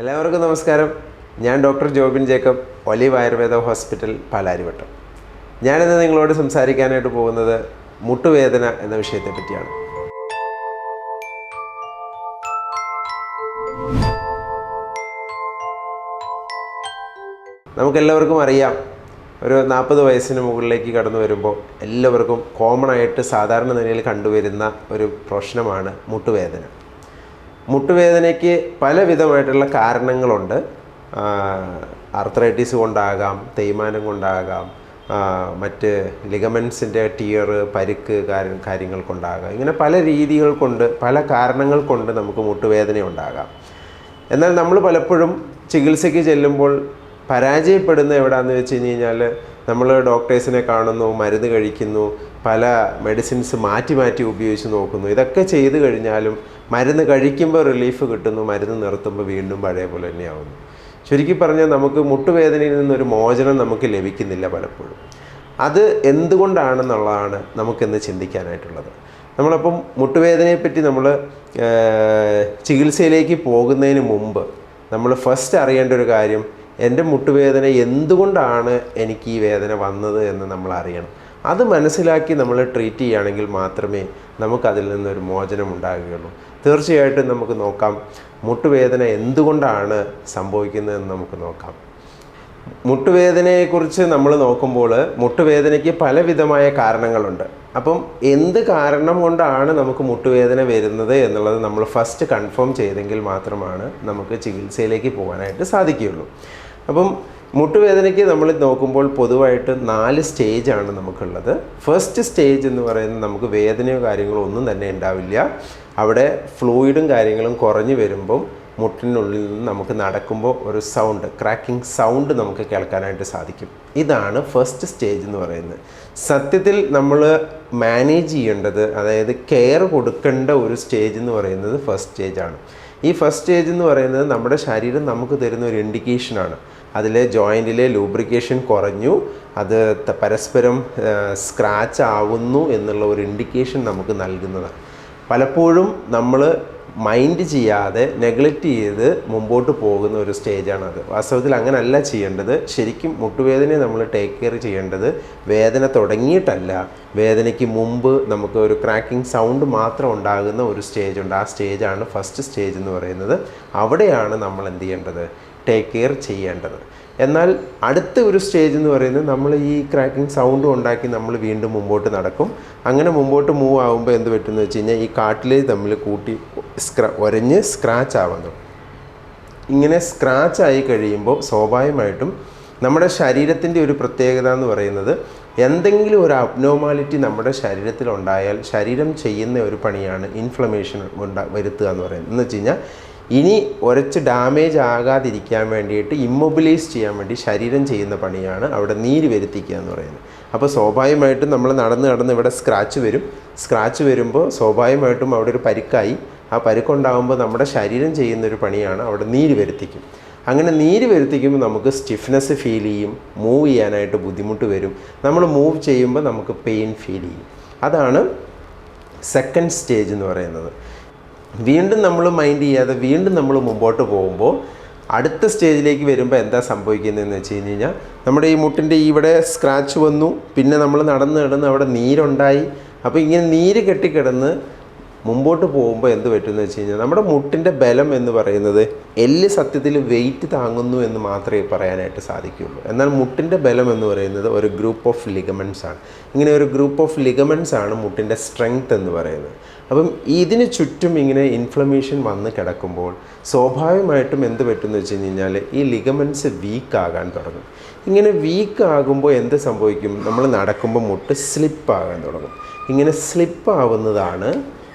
എല്ലാവർക്കും നമസ്കാരം. ഞാൻ doctor Jobin Jacob, olive Ayurveda hospital, Palarivattom. ഞാനിന്ന് നിങ്ങളോട് സംസാരിക്കാനായിട്ട് പോകുന്നത് മുട്ടുവേദന എന്ന വിഷയത്തെ പറ്റിയാണ്. നമുക്കെല്ലാവർക്കും അറിയാം, ഒരു 40 വയസ്സിന് മുകളിലേക്ക് കടന്നു വരുമ്പോൾ എല്ലാവർക്കും കോമൺ ആയിട്ട് സാധാരണ നിലയിൽ കണ്ടുവരുന്ന ഒരു പ്രശ്നമാണ് മുട്ടുവേദന. മുട്ടുവേദനയ്ക്ക് പലവിധമായിട്ടുള്ള കാരണങ്ങളുണ്ട്. ആർത്രൈറ്റിസ് കൊണ്ടാകാം, തേയ്മാനം കൊണ്ടാകാം, മറ്റ് ലിഗമെൻസിൻ്റെ ടിയർ, പരിക്ക് കാര്യങ്ങൾ കൊണ്ടാകാം. ഇങ്ങനെ പല രീതികൾ കൊണ്ട്, പല കാരണങ്ങൾ കൊണ്ട് നമുക്ക് മുട്ടുവേദന ഉണ്ടാകാം. എന്നാൽ നമ്മൾ പലപ്പോഴും ചികിത്സയ്ക്ക് ചെല്ലുമ്പോൾ പരാജയപ്പെടുന്ന എവിടെയാണെന്ന് വെച്ച് കഴിഞ്ഞാൽ, നമ്മൾ ഡോക്ടേഴ്സിനെ കാണുന്നു, മരുന്ന് കഴിക്കുന്നു, പല മെഡിസിൻസ് മാറ്റി ഉപയോഗിച്ച് നോക്കുന്നു. ഇതൊക്കെ ചെയ്തു കഴിഞ്ഞാലും മരുന്ന് കഴിക്കുമ്പോൾ റിലീഫ് കിട്ടുന്നു, മരുന്ന് നിർത്തുമ്പോൾ വീണ്ടും പഴയ പോലെ തന്നെയാവുന്നു. ചുരുക്കി പറഞ്ഞാൽ നമുക്ക് മുട്ടുവേദനയിൽ നിന്നൊരു മോചനം നമുക്ക് ലഭിക്കുന്നില്ല പലപ്പോഴും. അത് എന്തുകൊണ്ടാണെന്നുള്ളതാണ് നമുക്കിന്ന് ചിന്തിക്കാനായിട്ടുള്ളത്. നമ്മളപ്പം മുട്ടുവേദനയെപ്പറ്റി നമ്മൾ ചികിത്സയിലേക്ക് പോകുന്നതിന് മുമ്പ് നമ്മൾ ഫസ്റ്റ് അറിയേണ്ട ഒരു കാര്യം, എൻ്റെ മുട്ടുവേദന എന്തുകൊണ്ടാണ് എനിക്ക് ഈ വേദന വന്നത് എന്ന് നമ്മൾ അറിയണം. അത് മനസ്സിലാക്കി നമ്മൾ ട്രീറ്റ് ചെയ്യുകയാണെങ്കിൽ മാത്രമേ നമുക്കതിൽ നിന്നൊരു മോചനം ഉണ്ടാകുകയുള്ളൂ. തീർച്ചയായിട്ടും നമുക്ക് നോക്കാം, മുട്ടുവേദന എന്തുകൊണ്ടാണ് സംഭവിക്കുന്നതെന്ന് നമുക്ക് നോക്കാം. മുട്ടുവേദനയെക്കുറിച്ച് നമ്മൾ നോക്കുമ്പോൾ മുട്ടുവേദനയ്ക്ക് പലവിധമായ കാരണങ്ങളുണ്ട്. അപ്പം എന്ത് കാരണം കൊണ്ടാണ് നമുക്ക് മുട്ടുവേദന വരുന്നത് എന്നുള്ളത് നമ്മൾ ഫസ്റ്റ് കൺഫേം ചെയ്തെങ്കിൽ മാത്രമാണ് നമുക്ക് ചികിത്സയിലേക്ക് പോകാനായിട്ട് സാധിക്കുകയുള്ളൂ. അപ്പം മുട്ടുവേദനയ്ക്ക് നമ്മൾ നോക്കുമ്പോൾ പൊതുവായിട്ട് 4 സ്റ്റേജാണ് നമുക്കുള്ളത്. ഫസ്റ്റ് സ്റ്റേജ് എന്ന് പറയുന്നത് നമുക്ക് വേദനയോ കാര്യങ്ങളോ ഒന്നും തന്നെ ഉണ്ടാവില്ല. അവിടെ ഫ്ലൂയിഡും കാര്യങ്ങളും കുറഞ്ഞു വരുമ്പം മുട്ടിനുള്ളിൽ നിന്ന് നമുക്ക് നടക്കുമ്പോൾ ഒരു സൗണ്ട്, ക്രാക്കിംഗ് സൗണ്ട് നമുക്ക് കേൾക്കാനായിട്ട് സാധിക്കും. ഇതാണ് ഫസ്റ്റ് സ്റ്റേജ് എന്ന് പറയുന്നത്. സത്യത്തിൽ നമ്മൾ മാനേജ് ചെയ്യേണ്ടത്, അതായത് കെയർ കൊടുക്കേണ്ട ഒരു സ്റ്റേജ് എന്ന് പറയുന്നത് ഫസ്റ്റ് സ്റ്റേജാണ്. ഈ ഫസ്റ്റ് സ്റ്റേജ് എന്ന് പറയുന്നത് നമ്മുടെ ശരീരം നമുക്ക് തരുന്ന ഒരു ഇൻഡിക്കേഷനാണ്. അതിലെ ജോയിൻറ്റിലെ ലൂബ്രിക്കേഷൻ കുറഞ്ഞു, അത് പരസ്പരം സ്ക്രാച്ച് ആവുന്നു എന്നുള്ള ഒരു ഇൻഡിക്കേഷൻ നമുക്ക് നൽകുന്നതാണ്. പലപ്പോഴും നമ്മൾ മൈൻഡ് ചെയ്യാതെ നെഗ്ലക്റ്റ് ചെയ്ത് മുമ്പോട്ട് പോകുന്ന ഒരു സ്റ്റേജാണത്. വാസ്തവത്തിൽ അങ്ങനെയല്ല ചെയ്യേണ്ടത്. ശരിക്കും മുട്ടുവേദനയെ നമ്മൾ ടേക്ക് കെയർ ചെയ്യേണ്ടത് വേദന തുടങ്ങിയിട്ടല്ല, വേദനയ്ക്ക് മുമ്പ് നമുക്ക് ഒരു ക്രാക്കിംഗ് സൗണ്ട് മാത്രം ഉണ്ടാകുന്ന ഒരു സ്റ്റേജുണ്ട്. ആ സ്റ്റേജാണ് ഫസ്റ്റ് സ്റ്റേജ് എന്ന് പറയുന്നത്. അവിടെയാണ് നമ്മൾ എന്ത് ചെയ്യേണ്ടത്, ടേക്ക് കെയർ ചെയ്യേണ്ടത്. എന്നാൽ അടുത്ത ഒരു സ്റ്റേജ് എന്ന് പറയുന്നത്, നമ്മൾ ഈ ക്രാക്കിംഗ് സൗണ്ട് ഉണ്ടാക്കി നമ്മൾ വീണ്ടും മുമ്പോട്ട് നടക്കും. അങ്ങനെ മുമ്പോട്ട് മൂവ് ആകുമ്പോൾ എന്ത് പറ്റുമെന്ന് വെച്ച് കഴിഞ്ഞാൽ, ഈ കാർട്ടിലേജ് തമ്മിൽ കൂട്ടി ഒരഞ്ഞ് സ്ക്രാച്ച് ആവുന്നു. ഇങ്ങനെ സ്ക്രാച്ച് ആയി കഴിയുമ്പോൾ സ്വാഭാവികമായിട്ടും നമ്മുടെ ശരീരത്തിൻ്റെ ഒരു പ്രത്യേകത എന്ന് പറയുന്നത്, എന്തെങ്കിലും ഒരു അബ്നോർമാലിറ്റി നമ്മുടെ ശരീരത്തിലുണ്ടായാൽ ശരീരം ചെയ്യുന്ന ഒരു പണിയാണ് ഇൻഫ്ലമേഷൻ വരുത്തുക എന്ന് പറയുന്നത്. എന്ന് വെച്ച് കഴിഞ്ഞാൽ, ഇനി ഉരച്ച് ഡാമേജ് ആകാതിരിക്കാൻ വേണ്ടിയിട്ട് ഇമ്മൊബിലൈസ് ചെയ്യാൻ വേണ്ടി ശരീരം ചെയ്യുന്ന പണിയാണ് അവിടെ നീര് വരുത്തിക്കുക എന്ന് പറയുന്നത്. അപ്പോൾ സ്വാഭാവികമായിട്ടും നമ്മൾ നടന്ന് ഇവിടെ സ്ക്രാച്ച് വരുമ്പോൾ സ്വാഭാവികമായിട്ടും അവിടെ ഒരു പരിക്കായി. ആ പരിക്കുണ്ടാകുമ്പോൾ നമ്മുടെ ശരീരം ചെയ്യുന്നൊരു പണിയാണ് അവിടെ നീര് വരുത്തിക്കും. അങ്ങനെ നീര് വരുത്തിക്കുമ്പോൾ നമുക്ക് സ്റ്റിഫ്നെസ് ഫീൽ ചെയ്യും, മൂവ് ചെയ്യാനായിട്ട് ബുദ്ധിമുട്ട് വരും. നമ്മൾ മൂവ് ചെയ്യുമ്പോൾ നമുക്ക് പെയിൻ ഫീൽ ചെയ്യും. അതാണ് സെക്കൻഡ് സ്റ്റേജ് എന്ന് പറയുന്നത്. വീണ്ടും നമ്മൾ മൈൻഡ് ചെയ്യാതെ വീണ്ടും നമ്മൾ മുമ്പോട്ട് പോകുമ്പോൾ അടുത്ത സ്റ്റേജിലേക്ക് വരുമ്പോൾ എന്താ സംഭവിക്കുന്നതെന്ന് വെച്ച് കഴിഞ്ഞാൽ, നമ്മുടെ ഈ മുട്ടിൻ്റെ ഇവിടെ സ്ക്രാച്ച് വന്നു, പിന്നെ നമ്മൾ നടന്ന് അവിടെ നീരുണ്ടായി. അപ്പോൾ ഇങ്ങനെ നീര് കെട്ടിക്കിടന്ന് മുമ്പോട്ട് പോകുമ്പോൾ എന്ത് പറ്റുമെന്ന് വെച്ച് കഴിഞ്ഞാൽ, നമ്മുടെ മുട്ടിൻ്റെ ബലം എന്ന് പറയുന്നത് എല്ല് സത്യത്തിൽ വെയിറ്റ് താങ്ങുന്നു എന്ന് മാത്രമേ പറയാനായിട്ട് സാധിക്കുകയുള്ളൂ. എന്നാൽ മുട്ടിൻ്റെ ബലം എന്ന് പറയുന്നത് ഒരു ഗ്രൂപ്പ് ഓഫ് ലിഗമെൻറ്റ്സ് ആണ്. ഇങ്ങനെ ഒരു ഗ്രൂപ്പ് ഓഫ് ലിഗമെൻറ്റ്സ് ആണ് മുട്ടിൻ്റെ സ്ട്രെങ്ത് എന്ന് പറയുന്നത്. അപ്പം ഇതിന് ചുറ്റും ഇങ്ങനെ ഇൻഫ്ലമേഷൻ വന്ന് കിടക്കുമ്പോൾ സ്വാഭാവികമായിട്ടും എന്ത് പറ്റുമെന്ന് വെച്ച് കഴിഞ്ഞാൽ, ഈ ലിഗമെൻറ്റ്സ് വീക്കാകാൻ തുടങ്ങും. ഇങ്ങനെ വീക്കാകുമ്പോൾ എന്ത് സംഭവിക്കും, നമ്മൾ നടക്കുമ്പോൾ മുട്ട് സ്ലിപ്പാകാൻ തുടങ്ങും. ഇങ്ങനെ സ്ലിപ്പാവുന്നതാണ്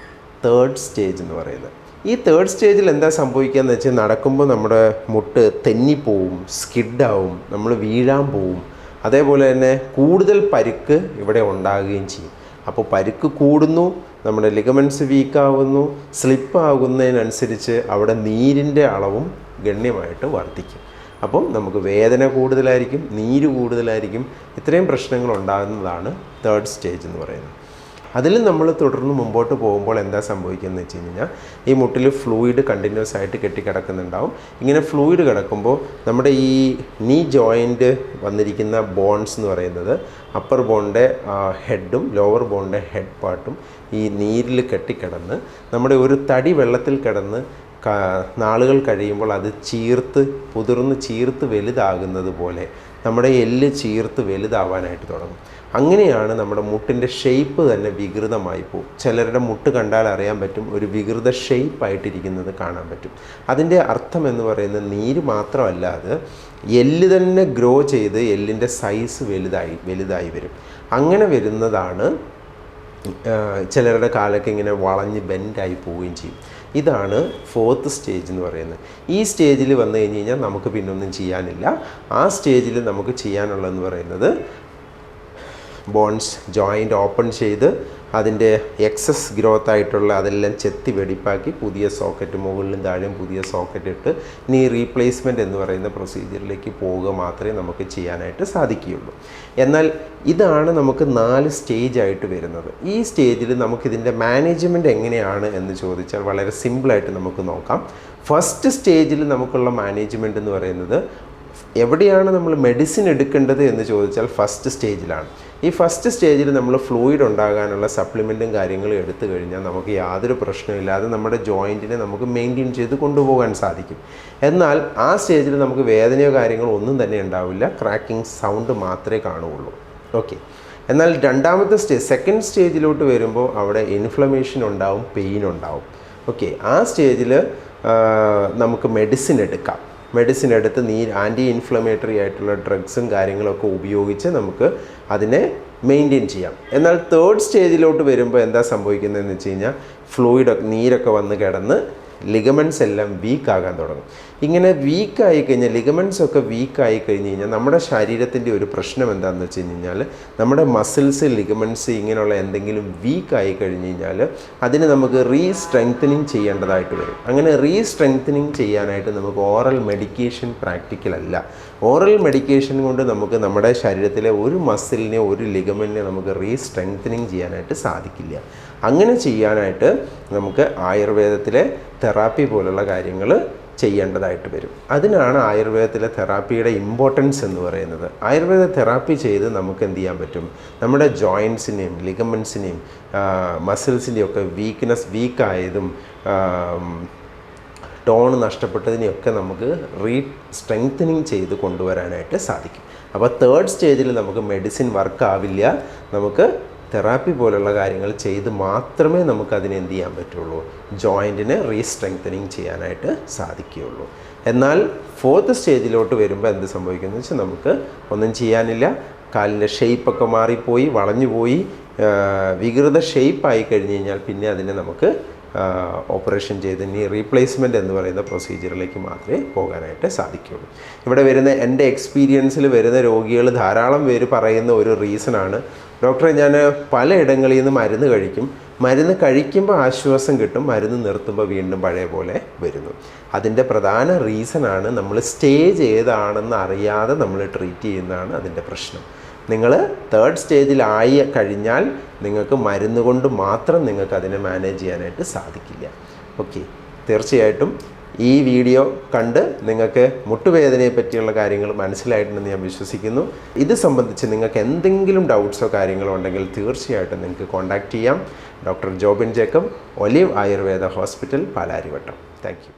തേർഡ് സ്റ്റേജ് എന്ന് പറയുന്നത്. ഈ തേർഡ് സ്റ്റേജിൽ എന്താ സംഭവിക്കുക എന്ന് വെച്ചാൽ, നടക്കുമ്പോൾ നമ്മുടെ മുട്ട് തെന്നിപ്പോവും, സ്കിഡാവും, നമ്മൾ വീഴാൻ പോവും. അതേപോലെ തന്നെ കൂടുതൽ പരിക്ക് ഇവിടെ ഉണ്ടാകുകയും ചെയ്യും. അപ്പോൾ പരിക്ക് കൂടുന്നു, നമ്മുടെ ലിഗമെൻറ്റ്സ് വീക്കാവുന്നു, സ്ലിപ്പാകുന്നതിനനുസരിച്ച് അവിടെ നീരിൻ്റെ അളവും ഗണ്യമായിട്ട് വർദ്ധിക്കും. അപ്പം നമുക്ക് വേദന കൂടുതലായിരിക്കും, നീര് കൂടുതലായിരിക്കും. ഇത്രയും പ്രശ്നങ്ങൾ ഉണ്ടാകുന്നതാണ് തേർഡ് സ്റ്റേജ് എന്ന് പറയുന്നത്. അതിൽ നമ്മൾ തുടർന്ന് മുമ്പോട്ട് പോകുമ്പോൾ എന്താ സംഭവിക്കുന്നത് വെച്ച് കഴിഞ്ഞാൽ ഈ മുട്ടിൽ ഫ്ലൂയിഡ് കണ്ടിന്യൂസ് ആയിട്ട് കെട്ടിക്കിടക്കുന്നുണ്ടാവും. ഇങ്ങനെ ഫ്ലൂയിഡ് കിടക്കുമ്പോൾ നമ്മുടെ ഈ നീ ജോയിൻറ്റ് വന്നിരിക്കുന്ന ബോൺസ് എന്ന് പറയുന്നത് അപ്പർ ബോണിൻ്റെ ഹെഡും ലോവർ ബോണിൻ്റെ ഹെഡ് പാർട്ടും ഈ നീരിൽ കെട്ടിക്കിടന്ന് നമ്മുടെ ഒരു തടി വെള്ളത്തിൽ കിടന്ന് നാളുകൾ കഴിയുമ്പോൾ അത് പുതിർന്ന് ചീർത്ത് വലുതാകുന്നത് പോലെ നമ്മുടെ എല്ല് ചീർത്ത് വലുതാവാനായിട്ട് തുടങ്ങും. അങ്ങനെയാണ് നമ്മുടെ മുട്ടിൻ്റെ ഷേപ്പ് തന്നെ വികൃതമായി പോകും. ചിലരുടെ മുട്ട് കണ്ടാൽ അറിയാൻ പറ്റും, ഒരു വികൃത ഷേപ്പായിട്ടിരിക്കുന്നത് കാണാൻ പറ്റും. അതിൻ്റെ അർത്ഥം എന്ന് പറയുന്നത് നീര് മാത്രമല്ല, അത് എല്ല് തന്നെ ഗ്രോ ചെയ്ത് എല്ലിൻ്റെ സൈസ് വലുതായി വരും. അങ്ങനെ വരുന്നതാണ് ചിലരുടെ കാലൊക്കെ ഇങ്ങനെ വളഞ്ഞ് ബെൻഡായി പോവുകയും ചെയ്യും. ഇതാണ് 4th സ്റ്റേജ് എന്ന് പറയുന്നത്. ഈ സ്റ്റേജിൽ വന്നു കഴിഞ്ഞ് കഴിഞ്ഞാൽ നമുക്ക് പിന്നൊന്നും ചെയ്യാനില്ല. ആ സ്റ്റേജിൽ നമുക്ക് ചെയ്യാനുള്ളതെന്ന് പറയുന്നത് ബോൺസ് ജോയിൻ്റ് ഓപ്പൺ ചെയ്ത് അതിൻ്റെ എക്സസ് ഗ്രോത്ത് ആയിട്ടുള്ള അതെല്ലാം ചെത്തി വെടിപ്പാക്കി പുതിയ സോക്കറ്റ് മുകളിലും താഴെയും പുതിയ സോക്കറ്റ് ഇട്ട് നീ റീപ്ലേസ്മെൻറ്റ് എന്ന് പറയുന്ന പ്രൊസീജിയറിലേക്ക് പോവുക മാത്രമേ നമുക്ക് ചെയ്യാനായിട്ട് സാധിക്കുകയുള്ളൂ. എന്നാൽ ഇതാണ് നമുക്ക് 4 സ്റ്റേജായിട്ട് വരുന്നത്. ഈ സ്റ്റേജിൽ നമുക്കിതിൻ്റെ മാനേജ്മെൻറ്റ് എങ്ങനെയാണ് എന്ന് ചോദിച്ചാൽ വളരെ സിമ്പിളായിട്ട് നമുക്ക് നോക്കാം. ഫസ്റ്റ് സ്റ്റേജിൽ നമുക്കുള്ള മാനേജ്മെൻറ്റ് എന്ന് പറയുന്നത് എവിടെയാണ് നമ്മൾ മെഡിസിൻ എടുക്കേണ്ടത് എന്ന് ചോദിച്ചാൽ ഫസ്റ്റ് സ്റ്റേജിലാണ്. ഈ ഫസ്റ്റ് സ്റ്റേജിൽ നമ്മൾ ഫ്ലൂയിഡ് ഉണ്ടാകാനുള്ള സപ്ലിമെൻറ്റും കാര്യങ്ങളും എടുത്തു കഴിഞ്ഞാൽ നമുക്ക് യാതൊരു പ്രശ്നമില്ലാതെ നമ്മുടെ ജോയിൻറ്റിനെ നമുക്ക് മെയിൻറ്റെയിൻ ചെയ്ത് കൊണ്ടുപോകാൻ സാധിക്കും. എന്നാൽ ആ സ്റ്റേജിൽ നമുക്ക് വേദനയോ കാര്യങ്ങളോ ഒന്നും തന്നെ ഉണ്ടാവില്ല, ക്രാക്കിംഗ് സൗണ്ട് മാത്രമേ കാണുകയുള്ളൂ. ഓക്കെ. എന്നാൽ രണ്ടാമത്തെ സെക്കൻഡ് സ്റ്റേജിലോട്ട് വരുമ്പോൾ അവിടെ ഇൻഫ്ലമേഷൻ ഉണ്ടാവും, പെയിൻ ഉണ്ടാവും. ഓക്കെ. ആ സ്റ്റേജിൽ നമുക്ക് മെഡിസിൻ എടുക്കാം. മെഡിസിൻ എടുത്ത് ആൻറ്റി ഇൻഫ്ലമേറ്ററി ആയിട്ടുള്ള ഡ്രഗ്സും കാര്യങ്ങളൊക്കെ ഉപയോഗിച്ച് നമുക്ക് അതിനെ മെയിൻറ്റെയിൻ ചെയ്യാം. എന്നാൽ 3rd സ്റ്റേജിലോട്ട് വരുമ്പോൾ എന്താ സംഭവിക്കുന്നതെന്ന് വെച്ച് കഴിഞ്ഞാൽ നീരൊക്കെ വന്ന് കിടന്ന് ലിഗമെൻറ്റ്സ് എല്ലാം വീക്കാകാൻ തുടങ്ങും. ഇങ്ങനെ വീക്കായി കഴിഞ്ഞാൽ ലിഗമെൻറ്റ്സൊക്കെ വീക്കായി കഴിഞ്ഞ് കഴിഞ്ഞാൽ നമ്മുടെ ശരീരത്തിൻ്റെ ഒരു പ്രശ്നം എന്താണെന്ന് വെച്ച് കഴിഞ്ഞാൽ നമ്മുടെ മസിൽസ് ലിഗമെൻറ്റ്സ് ഇങ്ങനെയുള്ള എന്തെങ്കിലും വീക്കായി കഴിഞ്ഞ് കഴിഞ്ഞാൽ അതിന് നമുക്ക് റീസ്ട്രെങ്തനിങ് ചെയ്യേണ്ടതായിട്ട് വരും. അങ്ങനെ റീസ്ട്രെങ്തനിങ് ചെയ്യാനായിട്ട് നമുക്ക് ഓറൽ മെഡിക്കേഷൻ പ്രാക്ടിക്കലല്ല. ഓറൽ മെഡിക്കേഷൻ കൊണ്ട് നമുക്ക് നമ്മുടെ ശരീരത്തിലെ ഒരു മസിലിനെ ഒരു ലിഗമെൻറ്റിനെ നമുക്ക് റീസ്ട്രെങ്തനിങ് ചെയ്യാനായിട്ട് സാധിക്കില്ല. അങ്ങനെ ചെയ്യാനായിട്ട് നമുക്ക് ആയുർവേദത്തിലെ തെറാപ്പി പോലുള്ള കാര്യങ്ങൾ ചെയ്യേണ്ടതായിട്ട് വരും. അതിനാണ് ആയുർവേദത്തിലെ തെറാപ്പിയുടെ ഇമ്പോർട്ടൻസ് എന്ന് പറയുന്നത്. ആയുർവേദ തെറാപ്പി ചെയ്ത് നമുക്ക് എന്ത് ചെയ്യാൻ പറ്റും, നമ്മുടെ ജോയിൻസിനെയും ലിഗമെൻറ്റ്സിനെയും മസിൽസിൻ്റെയും ഒക്കെ വീക്കായതും ടോൺ നഷ്ടപ്പെട്ടതിനെയൊക്കെ നമുക്ക് സ്ട്രെങ്തനിങ് ചെയ്ത് കൊണ്ടുവരാനായിട്ട് സാധിക്കും. അപ്പോൾ 3rd സ്റ്റേജിൽ നമുക്ക് മെഡിസിൻ വർക്കാവില്ല. നമുക്ക് തെറാപ്പി പോലുള്ള കാര്യങ്ങൾ ചെയ്ത് മാത്രമേ നമുക്കതിനെ എന്ത് ചെയ്യാൻ പറ്റുള്ളൂ, ജോയിൻറ്റിനെ റീസ്ട്രെങ്തനിങ് ചെയ്യാനായിട്ട് സാധിക്കുകയുള്ളൂ. എന്നാൽ 4th സ്റ്റേജിലോട്ട് വരുമ്പോൾ എന്ത് സംഭവിക്കുന്നു വെച്ചാൽ നമുക്ക് ഒന്നും ചെയ്യാനില്ല. കാലിൻ്റെ ഷേപ്പൊക്കെ മാറിപ്പോയി, വളഞ്ഞു പോയി, വികൃത ഷേപ്പായി കഴിഞ്ഞ് കഴിഞ്ഞാൽ പിന്നെ അതിനെ നമുക്ക് ഓപ്പറേഷൻ ചെയ്ത് ഇനി റീപ്ലേസ്മെൻറ്റ് എന്ന് പറയുന്ന പ്രൊസീജിയറിലേക്ക് മാത്രമേ പോകാനായിട്ട് സാധിക്കുകയുള്ളൂ. ഇവിടെ വരുന്ന എൻ്റെ എക്സ്പീരിയൻസിൽ വരുന്ന രോഗികൾ ധാരാളം പേര് പറയുന്ന ഒരു റീസണാണ്, ഡോക്ടറെ ഞാൻ പലയിടങ്ങളിൽ നിന്ന് മരുന്ന് കഴിക്കുമ്പോൾ ആശ്വാസം കിട്ടും, മരുന്ന് നിർത്തുമ്പോൾ വീണ്ടും പഴയ പോലെ വരുന്നു. അതിൻ്റെ പ്രധാന റീസണാണ് നമ്മൾ സ്റ്റേജ് ഏതാണെന്ന് അറിയാതെ നമ്മൾ ട്രീറ്റ് ചെയ്യുന്നതാണ് അതിൻ്റെ പ്രശ്നം. നിങ്ങൾ 3rd സ്റ്റേജിലായി കഴിഞ്ഞാൽ നിങ്ങൾക്ക് മരുന്ന് കൊണ്ട് മാത്രം നിങ്ങൾക്ക് അതിനെ മാനേജ് ചെയ്യാനായിട്ട് സാധിക്കില്ല. ഓക്കെ. തീർച്ചയായിട്ടും ഈ വീഡിയോ കണ്ട് നിങ്ങൾക്ക് മുട്ടുവേദനയെ പറ്റിയുള്ള കാര്യങ്ങൾ മനസ്സിലായിട്ടുണ്ടെന്ന് ഞാൻ വിശ്വസിക്കുന്നു. ഇത് സംബന്ധിച്ച് നിങ്ങൾക്ക് എന്തെങ്കിലും ഡൗട്ട്സോ കാര്യങ്ങളോ ഉണ്ടെങ്കിൽ തീർച്ചയായിട്ടും നിങ്ങൾക്ക് കോൺടാക്റ്റ് ചെയ്യാം. Doctor Jobin Jacob, olive Ayurveda hospital, Palarivattom. Thank you.